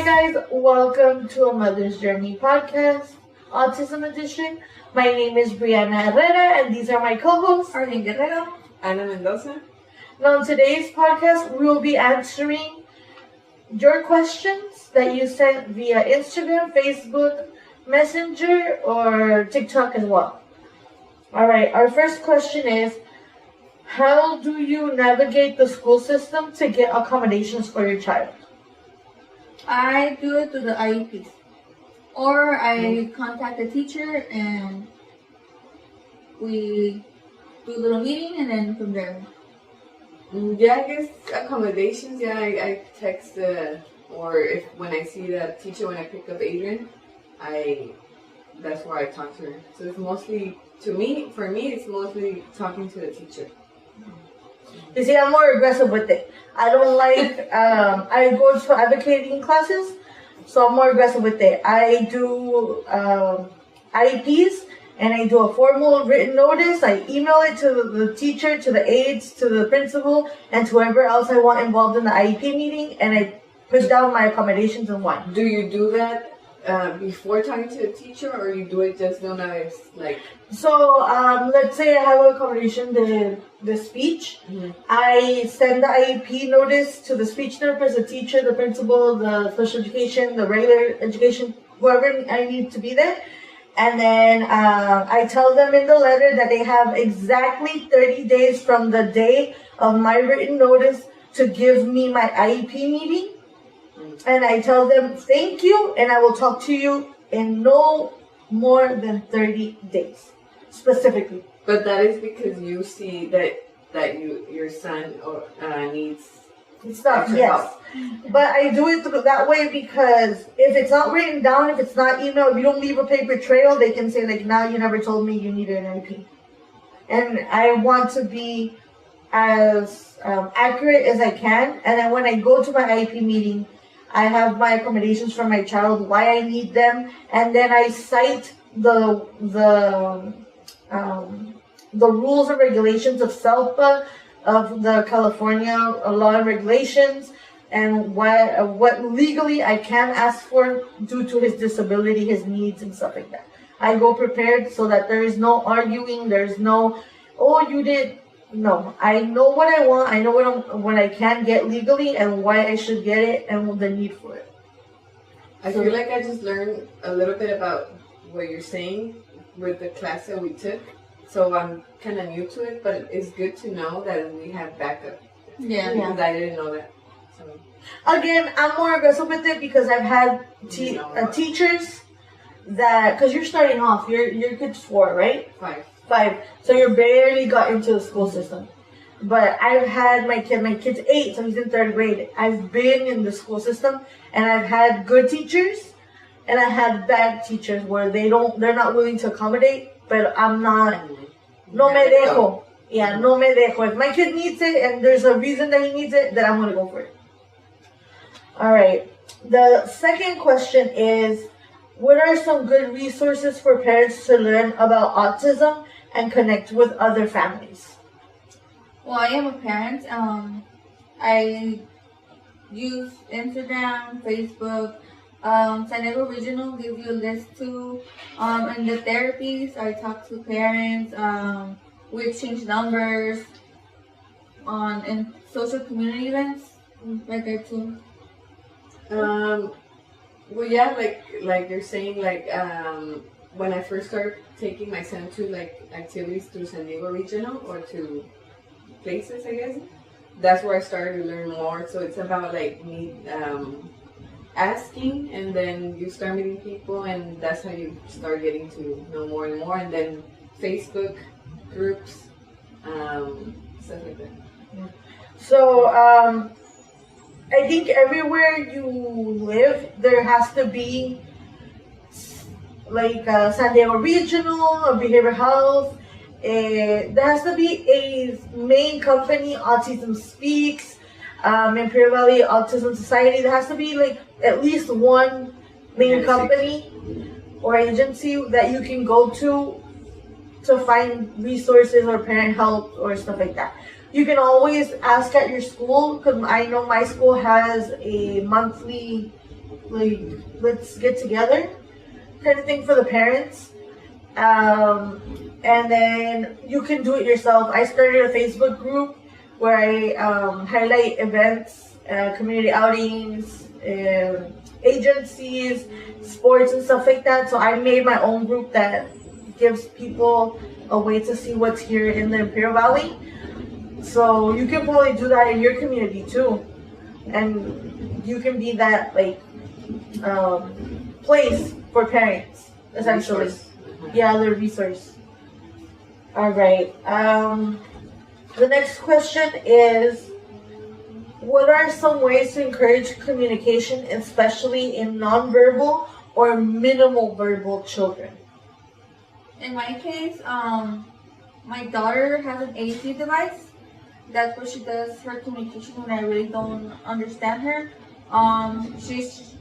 guys, welcome to a Mother's Journey podcast, Autism Edition. My name is Brianna Herrera and these are my co-hosts, Arlene Guerrero, Ana Mendoza. Now, in today's podcast, we will be answering your questions that you sent via Instagram, Facebook, Messenger, or TikTok as well. Alright, our first question is, how do you navigate the school system to get accommodations for your child? I do it through the IEPs. Or I contact the teacher and we do a little meeting and then from there. Yeah, I guess accommodations. Yeah, I text or if when I see the teacher when I pick up Adrian, that's where I talk to her. So it's mostly for me it's mostly talking to the teacher. You see, I'm more aggressive with it. I don't like, I go to advocating classes, so I'm more aggressive with it. I do IEPs, and I do a formal written notice. I email it to the teacher, to the aides, to the principal, and to whoever else I want involved in the IEP meeting, and I put down my accommodations in one. Do you do that before talking to the teacher, or you do it just no nice like? So let's say I have an accommodation, the speech. Mm-hmm. I send the IEP notice to the speech therapist, the teacher, the principal, the special education, the regular education, whoever I need to be there. And then I tell them in the letter that they have exactly 30 days from the day of my written notice to give me my IEP meeting. And I tell them, thank you, and I will talk to you in no more than 30 days, specifically. But that is because you see that your son needs. It's not, extra yes. help. But I do it that way because if it's not written down, if it's not emailed, if you don't leave a paper trail, they can say, like, now you never told me you needed an IEP. And I want to be as accurate as I can. And then when I go to my IEP meeting, I have my accommodations for my child, why I need them, and then I cite the rules and regulations of SELPA, of the California law and regulations, and what legally I can ask for due to his disability, his needs, and stuff like that. I go prepared so that there is no arguing. There's no, oh, you did. No, I know what I want. I know what I can get legally and why I should get it and the need for it. I feel like I just learned a little bit about what you're saying with the class that we took. So I'm kind of new to it, but it's good to know that we have backup. Yeah. Because I didn't know that. So. Again, I'm more aggressive with it because I've had teachers that, because you're starting off, your kid's 4, right? 5. So you barely got into the school system. But I've had my kid's 8, so he's in 3rd grade. I've been in the school system and I've had good teachers and I had bad teachers where they're not willing to accommodate, but I'm not, no me dejo. Yeah, no me dejo. If my kid needs it and there's a reason that he needs it, then I'm going to go for it. All right. The second question is, what are some good resources for parents to learn about autism and connect with other families? Well, I am a parent. I use Instagram, Facebook. San Diego Regional gives you a list too. In the therapies, I talk to parents. We exchange numbers. In social community events, right there too. Well, yeah, like you're saying, when I first started taking my son to activities through San Diego Regional or to places, I guess, that's where I started to learn more. So it's about me asking, and then you start meeting people, and that's how you start getting to know more and more. And then Facebook groups, stuff like that. Yeah. So I think everywhere you live, there has to be San Diego Regional or Behavioral Health. There has to be a main company, Autism Speaks, Imperial Valley Autism Society. There has to be at least one main company or agency that you can go to find resources or parent help or stuff like that. You can always ask at your school, because I know my school has a monthly like, let's get together kind of thing for the parents. And then you can do it yourself. I started a Facebook group where I highlight events, community outings, agencies, sports, and stuff like that. So I made my own group that gives people a way to see what's here in the Imperial Valley. So you can probably do that in your community too, and you can be that like place for parents, essentially. Resource. Yeah, the resource. All right. The next question is, what are some ways to encourage communication, especially in nonverbal or minimal verbal children? In my case, my daughter has an AC device. That's where she does her communication when I really don't understand her. She's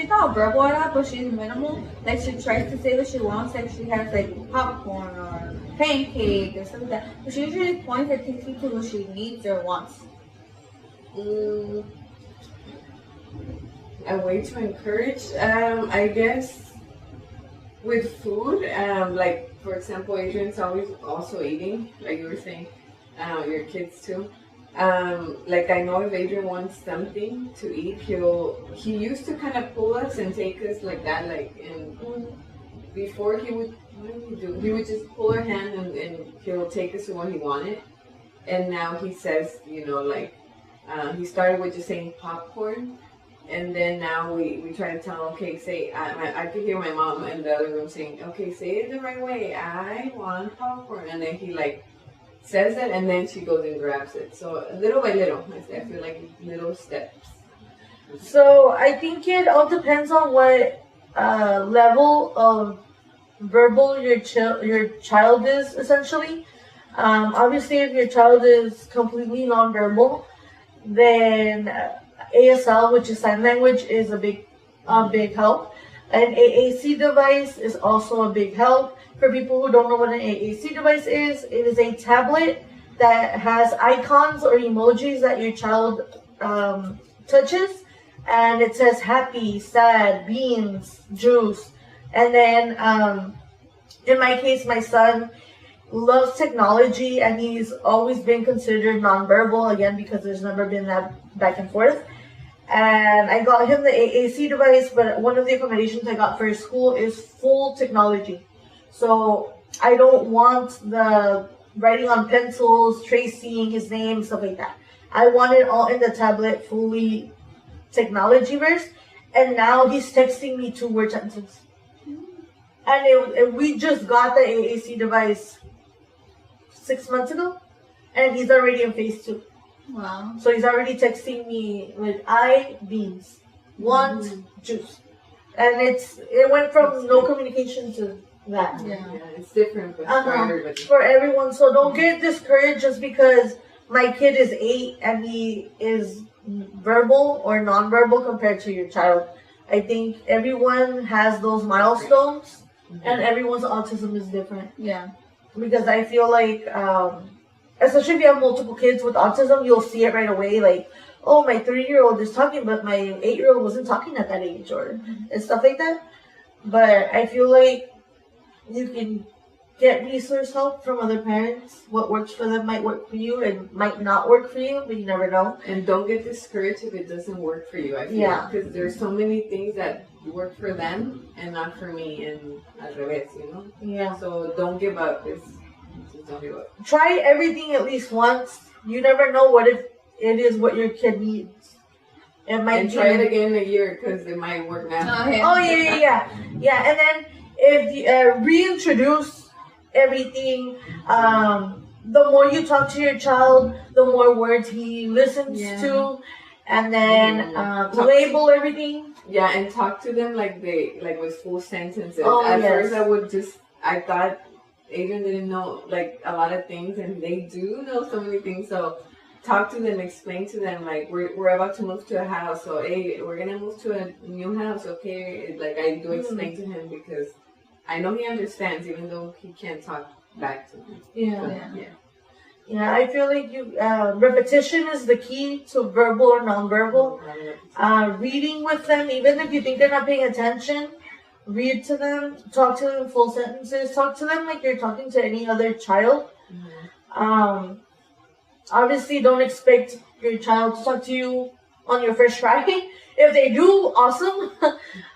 not verbal at all, but she's minimal. Like she tries to say what she wants. Like she has like popcorn or pancake or something like that. But she usually points and takes me to what she needs or wants. A way to encourage, I guess, with food, like for example, Adrian's always also eating, like you were saying, your kids too. Like I know if Adrian wants something to eat, he used to kind of pull us and take us like that, like, and before he would, what did he do? He would just pull our hand and he'll take us to what he wanted. And now he says, like, he started with just saying popcorn. And then now we try to tell him, okay, say, I could hear my mom in the other room saying, okay, say it the right way. I want popcorn. And then he like says it, and then she goes and grabs it. So little by little, I feel like little steps. So I think it all depends on what level of verbal your child is, essentially. Obviously, if your child is completely nonverbal, then ASL, which is sign language, is a big help. An AAC device is also a big help. For people who don't know what an AAC device is, it is a tablet that has icons or emojis that your child touches, and it says happy, sad, beans, juice. And then in my case, my son loves technology, and he's always been considered nonverbal, again, because there's never been that back and forth. And I got him the AAC device, but one of the accommodations I got for his school is full technology. So I don't want the writing on pencils, tracing his name, stuff like that. I want it all in the tablet, fully technology verse. And now he's texting me 2-word sentences. And we just got the AAC device 6 months ago, and he's already in phase 2. Wow. So he's already texting me like, I beans, want juice. And it went from no communication to that. Yeah, it's different, but for everybody. For everyone. So don't get discouraged just because my kid is 8 and he is verbal or nonverbal compared to your child. I think everyone has those milestones, and everyone's autism is different. Yeah. Because I feel like, especially if you have multiple kids with autism, you'll see it right away. Like, oh, my 3-year-old is talking, but my 8-year-old wasn't talking at that age, or and stuff like that. But I feel like you can get resource help from other parents. What works for them might work for you and might not work for you, but you never know. And don't get discouraged if it doesn't work for you. I feel because there's so many things that work for them and not for me, and al revés, Yeah. So don't give up. Just don't give up. Try everything at least once. You never know what if it is what your kid needs. It might and try it again in a year because it might work now. Oh, yeah. And then if you reintroduce everything, the more you talk to your child, the more words he listens to, and then label everything. Yeah, and talk to them like with full sentences. At first, I thought Adrian didn't know like a lot of things, and they do know so many things. So talk to them, explain to them like we're about to move to a house, so hey, we're gonna move to a new house, okay? Like I do explain to him because I know he understands, even though he can't talk back to me. Yeah. Yeah, I feel like repetition is the key to verbal or nonverbal. Reading with them, even if you think they're not paying attention, read to them, talk to them in full sentences, talk to them like you're talking to any other child. Obviously, don't expect your child to talk to you on your first try. If they do, awesome.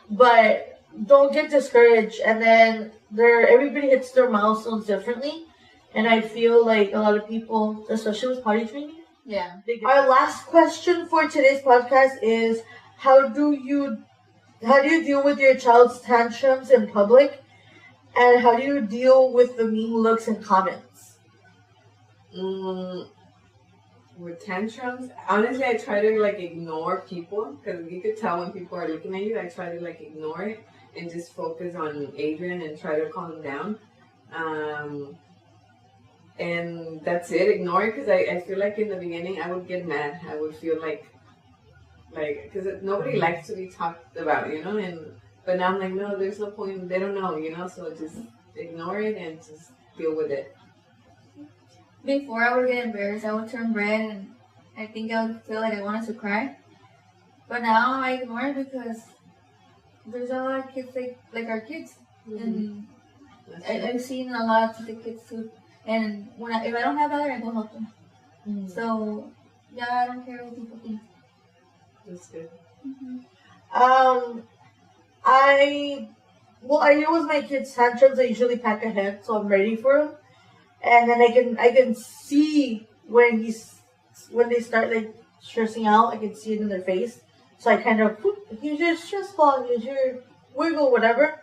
But don't get discouraged. And then everybody hits their milestones differently. And I feel like a lot of people, especially with potty training. Yeah. Our last question for today's podcast is, how do you deal with your child's tantrums in public? And how do you deal with the mean looks and comments? With tantrums, honestly, I try to like ignore people because you could tell when people are looking at you. I try to like ignore it and just focus on Adrian and try to calm him down. And that's it. Ignore it because I feel like in the beginning I would get mad. I would feel like because nobody likes to be talked about, you know. But now I'm like, no, there's no point. They don't know, you know. So just ignore it and just deal with it. Before I would get embarrassed, I would turn red and I think I would feel like I wanted to cry. But now I ignore it because there's a lot of kids like our kids. And I've seen a lot of the kids too. And if I don't have that, I go help them. So, yeah, I don't care what people think. That's good. I deal with my kids' tantrums. I usually pack ahead, so I'm ready for them. And then I can see when they start like stressing out. I can see it in their face. So I kind of, here's your stress ball, here's your wiggle, whatever.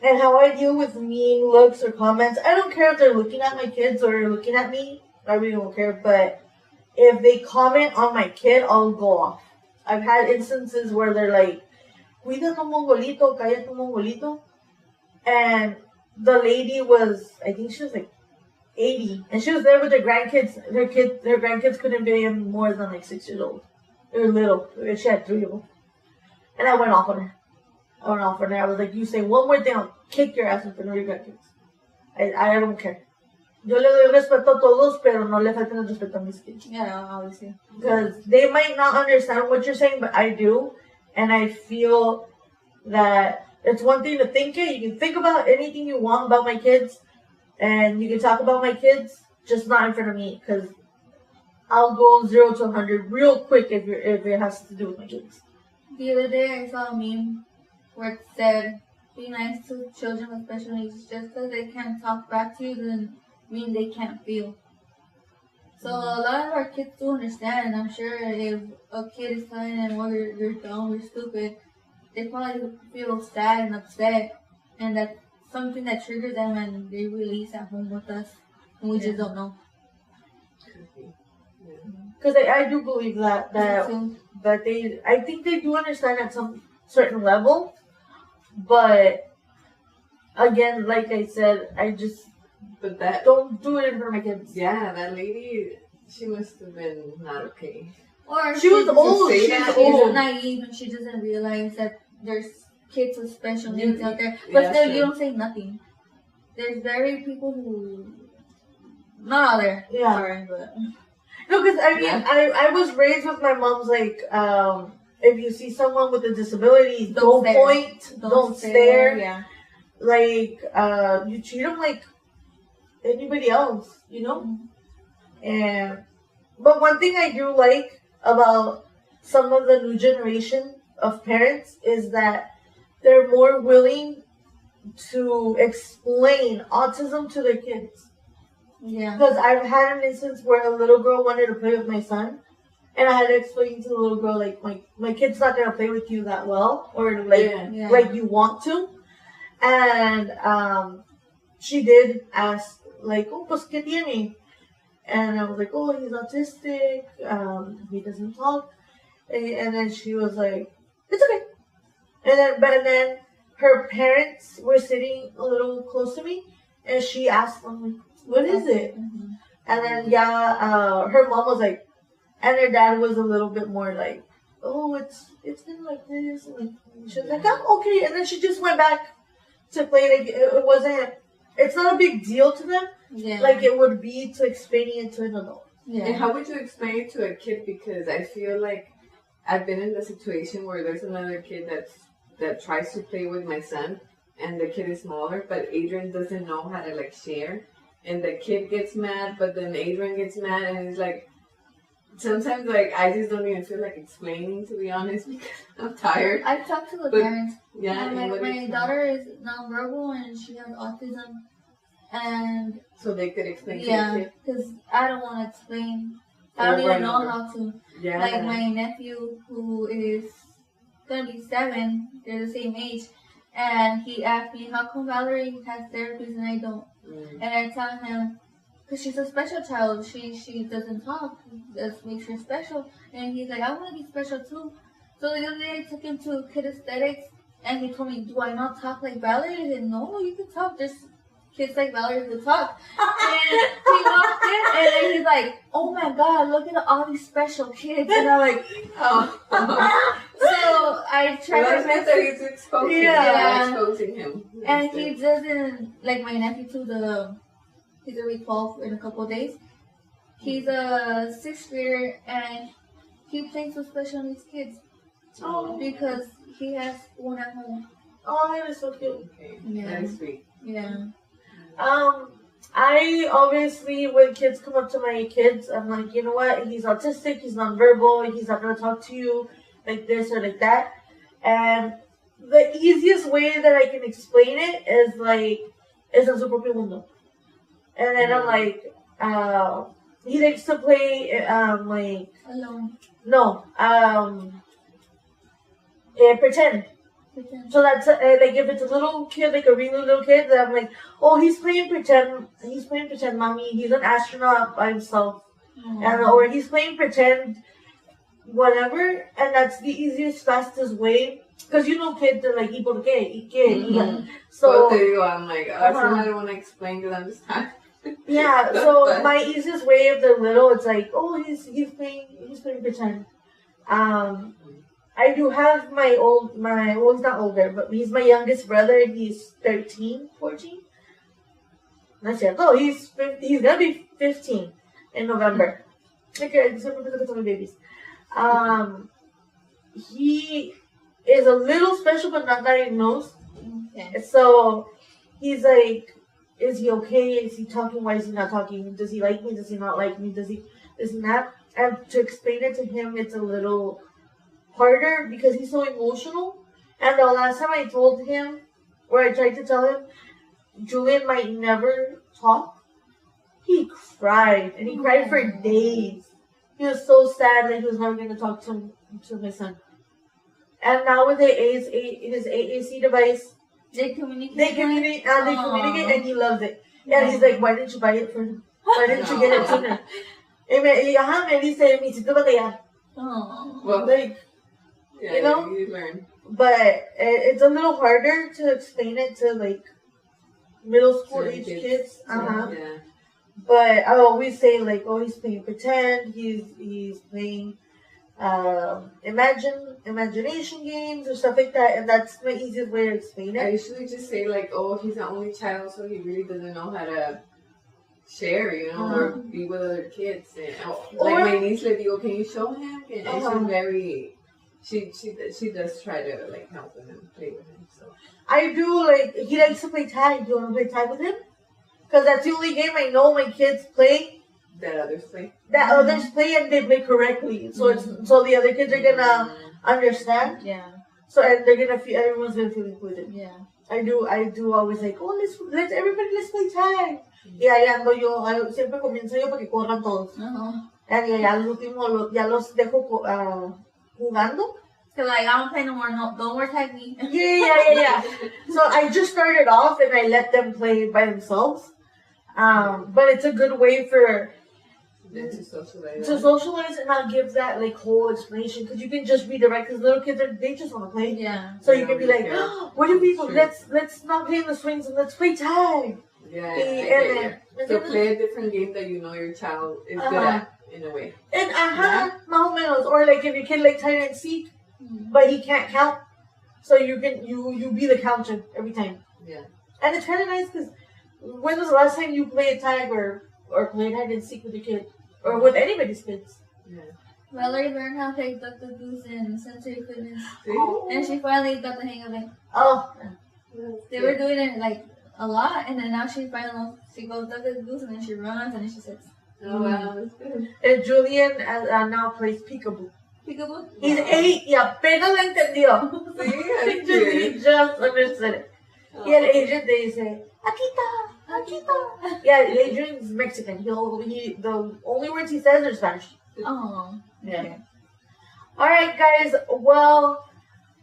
And how I deal with mean looks or comments, I don't care if they're looking at my kids or looking at me. I really don't care. But if they comment on my kid, I'll go off. I've had instances where they're like, cuida tu mongolito, calla tu mongolito. And the lady was, I think she was like 80. And she was there with her grandkids. Her grandkids couldn't be more than like 6 years old. They were little. She had 3 of them. And I went off on her. I was like, you say one more thing, I'll kick your ass in front of your grandkids. I don't care. Yo le doy respeto a todos, pero no le falten el respeto a mis kids. Yeah, obviously. Because they might not understand what you're saying, but I do. And I feel that it's one thing to think it. You can think about anything you want about my kids. And you can talk about my kids, just not in front of me. Because I'll go 0 to 100 real quick if it has to do with my kids. The other day I saw a meme where it said, be nice to children with special needs. Just because they can't talk back to you doesn't mean they can't feel. So a lot of our kids do understand. I'm sure if a kid is telling them, oh, you're dumb, you're stupid, they probably feel sad and upset. And that's something that triggers them and they release at home with us. And we just don't know. Because I do believe that I think they do understand at some certain level. But again, like I said, don't do it in front of my kids. Yeah, that lady, she must have been not okay. Or she was old. She's naive and she doesn't realize that there's kids with special needs out there. But still, you don't say nothing. There's very people who not all there. Yeah. Sorry, but no, because I mean, I was raised with my mom's like, if you see someone with a disability, don't point, don't stare. Yeah. Like, you treat them like anybody else, you know? But one thing I do like about some of the new generation of parents is that they're more willing to explain autism to their kids. Yeah. Because I've had an instance where a little girl wanted to play with my son. And I had to explain to the little girl, like, my kid's not going to play with you that well. Or, like you want to. And she did ask, like, oh, pues, ¿qué tiene? And I was like, oh, he's autistic. He doesn't talk. And then she was like, it's okay. And then her parents were sitting a little close to me. And she asked them, like, what is it? Mm-hmm. And then, her mom was like, and her dad was a little bit more like, oh, it's been like this. And she was like, oh, okay. And then she just went back to play. Like, it it's not a big deal to them, Yeah. like it would be to explaining it to an adult. Yeah. And how would you explain it to a kid? Because I feel like I've been in the situation where there's another kid that tries to play with my son, and the kid is smaller, but Adrian doesn't know how to like share, and the kid gets mad, but then Adrian gets mad, and it's like sometimes like I just don't even feel like explaining, to be honest, because I'm tired. I talked to the But- parents. Yeah, And and like what my is- daughter is nonverbal and she has autism, and so they could explain to yeah, the kid. because I don't want to explain. I don't Over even and know over. how to. Yeah. Like my nephew, who is gonna be 7, they're the same age, and he asked me, "How come Valerie has therapies and I don't?" Mm. And I tell him, "Cause she's a special child. She doesn't talk. That makes her special." And he's like, "I want to be special too." So the other day I took him to Kid Aesthetics, and he told me, "Do I not talk like Valerie?" I said, "No, you can talk. There's kids like Valerie who talk." And he walked in, and then he's like, "Oh my God, look at all these special kids." And I'm like, Oh. so I try Well, my that's best. good that he's exposing Yeah. him. Exposing him. And That's he good. doesn't, like my nephew too, he's gonna be 12 in a couple of days. He's a 6th grader and he plays with special needs kids Oh, because he has one at home. oh, that is so cute. Okay. Yeah. That is sweet. Yeah. I obviously, when kids come up to my kids, I'm like, you know what? He's autistic. He's nonverbal. He's not gonna talk to you like this or like that. And the easiest way that I can explain it is like, es en su propio mundo. And then I'm like, he likes to play, like, Alone. no, pretend. Pretend. So that's like if it's a little kid, like a really little kid, then I'm like, oh, he's playing pretend. He's playing pretend, mommy. He's an astronaut by himself, and or he's playing pretend, whatever. And that's the easiest, fastest way. Because you know, kids are like, ¿y por qué? ¿Y qué? Mhm. So But there you go. I'm like, I don't want to explain because I'm just tired. yeah. So But- my easiest way if they're little, it's like, oh, he's playing pretend. I do have well, he's not older, but he's my youngest brother. He's 13, 14. Not yet. No, he's gonna be 15 in November. Okay, so look at my babies. He is a little special, but not diagnosed. Okay. So he's like, is he okay? Is he talking? Why is he not talking? Does he like me? Does he not like me? Does he not? And to explain it to him, it's a little harder because he's so emotional. And the last time I told him, or I tried to tell him, Julian might never talk, he cried. And he cried for days. He was so sad that he was never going to talk to my son. And now with his AAC device, They communicate. they communicate, and he loves it. And he's like, why didn't you buy it for him? Why didn't you get it sooner? Y me dice, mi hiciste batallar. Oh. Well, Like, yeah, you know? you learn. but it's a little harder to explain it to like middle school Certain age kids. kids. Yeah. But I always say like, oh, he's playing pretend. He's playing imagination games or stuff like that, and that's the easiest way to explain I it. usually just say like, oh, he's the only child, so he really doesn't know how to share, you know, or be with other kids. And like Or- my niece, like, can you show him? And Uh-huh. she's very, she does try to like help him and play with him. So I do like he likes to play tag. Do you want to play tag with him? Because that's the only game I know my kids play. that others play. That others play and they play correctly. So so the other kids are gonna understand. Yeah. So and they're gonna feel everyone's gonna feel included. Yeah. I do always like, oh, let's everybody let's play tag. Y ahí ando yo, siempre comienzo yo para que corran todos. Y ya al último ya los dejo jugando. So like, I don't play no more. No, don't more tag me. Yeah. So I just started off and I let them play by themselves. But it's a good way for Then to socialize. to socialize and not give that like whole explanation because you can just redirect because little kids they just want to play. Yeah. So you can be like, oh, what do we do? Sure. Let's not play in the swings and let's play tag. Yeah, And I get you. then- So play a different game that you know your child is good at, in a way. And más o menos. Or like if your kid like hide and seek, but he can't count, so you can you be the counter every time. Yeah. And it's kind of nice because when was the last time you played tag or played hide and seek with your kid? Or with anybody's kids? Yeah. Valerie learned how to take Dr. Goose and sensory fitness. Oh. And she finally got the hang of it. Oh. They were doing it like a lot, and then now she goes Dr. Goose, and then she runs, and then she sits. Oh wow, that's good. And Julian now plays peekaboo. Peekaboo? He's 8, yeah, pero lo entendió. See, He just understood it. He had Adrian, they say, Akita, Akita. Yeah, Adrian's Mexican. The only words he says are Spanish. Oh. Yeah. Okay. Alright, guys, well,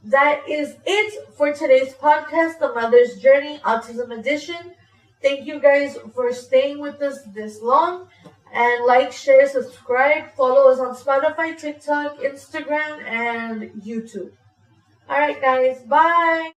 that is it for today's podcast, The Mother's Journey, Autism Edition. Thank you guys for staying with us this long. And like, share, subscribe. Follow us on Spotify, TikTok, Instagram, and YouTube. Alright, guys. Bye.